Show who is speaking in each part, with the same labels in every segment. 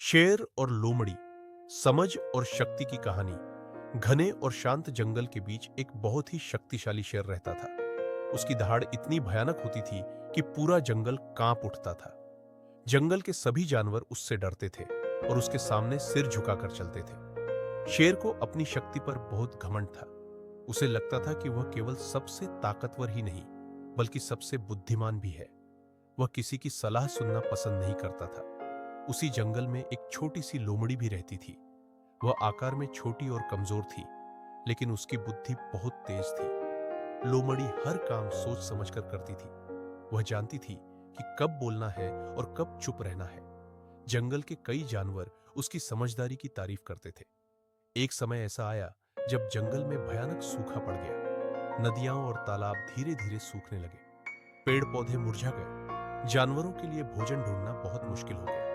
Speaker 1: शेर और लोमड़ी, समझ और शक्ति की कहानी। घने और शांत जंगल के बीच एक बहुत ही शक्तिशाली शेर रहता था। उसकी दहाड़ इतनी भयानक होती थी कि पूरा जंगल कांप उठता था। जंगल के सभी जानवर उससे डरते थे और उसके सामने सिर झुकाकर चलते थे। शेर को अपनी शक्ति पर बहुत घमंड था। उसे लगता था कि वह केवल सबसे ताकतवर ही नहीं, बल्कि सबसे बुद्धिमान भी है। वह किसी की सलाह सुनना पसंद नहीं करता था। उसी जंगल में एक छोटी सी लोमड़ी भी रहती थी। वह आकार में छोटी और कमजोर थी, लेकिन उसकी बुद्धि बहुत तेज थी। लोमड़ी हर काम सोच समझकर करती थी। वह जानती थी कि कब बोलना है और कब चुप रहना है। जंगल के कई जानवर उसकी समझदारी की तारीफ करते थे। एक समय ऐसा आया जब जंगल में भयानक सूखा पड़ गया। नदियां और तालाब धीरे धीरे सूखने लगे। पेड़ पौधे मुरझा गए। जानवरों के लिए भोजन ढूंढना बहुत मुश्किल हो गया।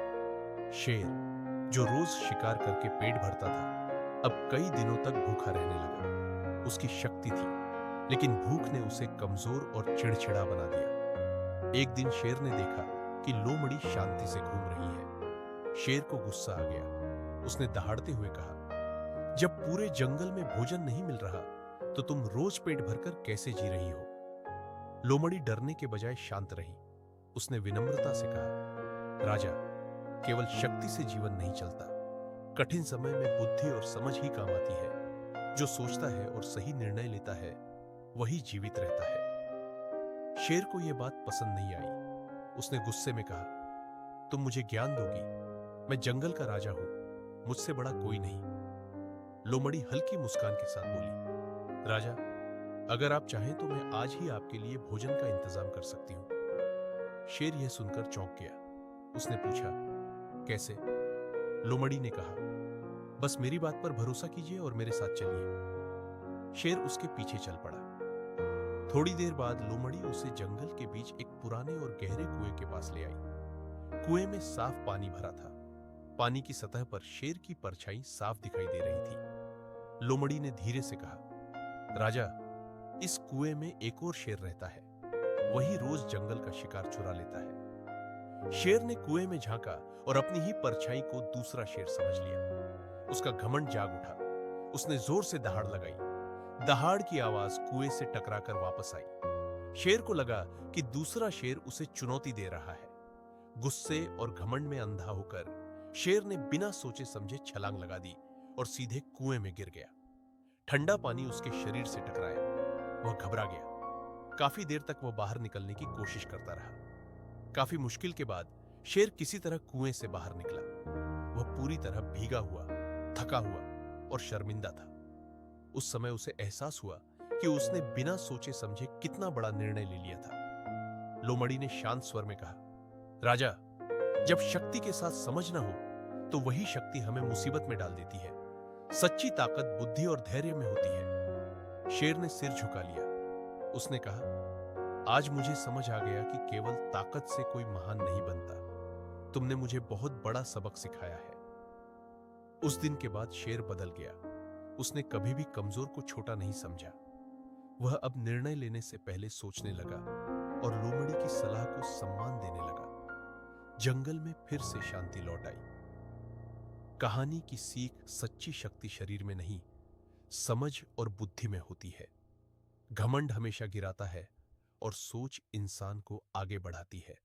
Speaker 1: शेर, जो रोज शिकार करके पेट भरता था, अब कई दिनों तक भूखा रहने लगा। उसकी शक्ति थी, लेकिन भूख ने उसे कमजोर और चिड़चिड़ा बना दिया। एक दिन शेर ने देखा कि लोमड़ी शांति से घूम रही है। शेर को गुस्सा आ गया। उसने दहाड़ते हुए कहा, जब पूरे जंगल में भोजन नहीं मिल रहा, तो तुम रोज पेट भरकर कैसे जी रही हो? लोमड़ी डरने के बजाय शांत रही। उसने विनम्रता से कहा, राजा, केवल शक्ति से जीवन नहीं चलता। कठिन समय में बुद्धि और समझ ही काम आती है। जो सोचता है और सही निर्णय लेता है, वही जीवित रहता है। शेर को यह बात पसंद नहीं आई। उसने गुस्से में कहा, तुम मुझे ज्ञान दोगी? मैं जंगल का राजा हूं, मुझसे बड़ा कोई नहीं। लोमड़ी हल्की मुस्कान के साथ बोली, राजा, अगर आप चाहें तो मैं आज ही आपके लिए भोजन का इंतजाम कर सकती हूं। शेर यह सुनकर चौंक गया। उसने पूछा, कैसे? लोमड़ी ने कहा, बस मेरी बात पर भरोसा कीजिए और मेरे साथ चलिए। शेर उसके पीछे चल पड़ा। थोड़ी देर बाद लोमड़ी उसे जंगल के बीच एक पुराने और गहरे कुएं के पास ले आई। कुएं में साफ पानी भरा था। पानी की सतह पर शेर की परछाई साफ दिखाई दे रही थी। लोमड़ी ने धीरे से कहा, राजा, इस कुएं में एक और शेर रहता है। वही रोज जंगल का शिकार चुरा लेता है। शेर ने कुएं में झांका और अपनी ही परछाई को दूसरा शेर समझ लिया। उसका घमंड जाग उठा। उसने जोर से दहाड़ लगाई। दहाड़ की आवाज कुएं से टकराकर वापस आई। शेर को लगा कि दूसरा शेर उसे चुनौती दे रहा है। गुस्से और घमंड में अंधा होकर शेर ने बिना सोचे समझे छलांग लगा दी और सीधे कुएं में गिर गया। ठंडा पानी उसके शरीर से टकराया। वह घबरा गया। काफी देर तक वह बाहर निकलने की कोशिश करता रहा। काफी मुश्किल के बाद शेर किसी तरह कुएं से बाहर निकला। वह पूरी तरह भीगा हुआ, थका हुआ और शर्मिंदा था। उस समय उसे एहसास हुआ कि उसने बिना सोचे समझे कितना बड़ा निर्णय ले लिया था। लोमड़ी ने शांत स्वर में कहा, राजा, जब शक्ति के साथ समझ न हो, तो वही शक्ति हमें मुसीबत में डाल देती है। सच्ची ताकत बुद्धि और धैर्य में होती है। शेर ने सिर झुका लिया। उसने कहा, आज मुझे समझ आ गया कि केवल ताकत से कोई महान नहीं बनता। तुमने मुझे बहुत बड़ा सबक सिखाया है। उस दिन के बाद शेर बदल गया। उसने कभी भी कमजोर को छोटा नहीं समझा। वह अब निर्णय लेने से पहले सोचने लगा और लोमड़ी की सलाह को सम्मान देने लगा। जंगल में फिर से शांति लौट आई। कहानी की सीख सच्ची शक्ति शरीर में नहीं, समझ और बुद्धि में होती है। घमंड हमेशा गिराता है और सोच इंसान को आगे बढ़ाती है।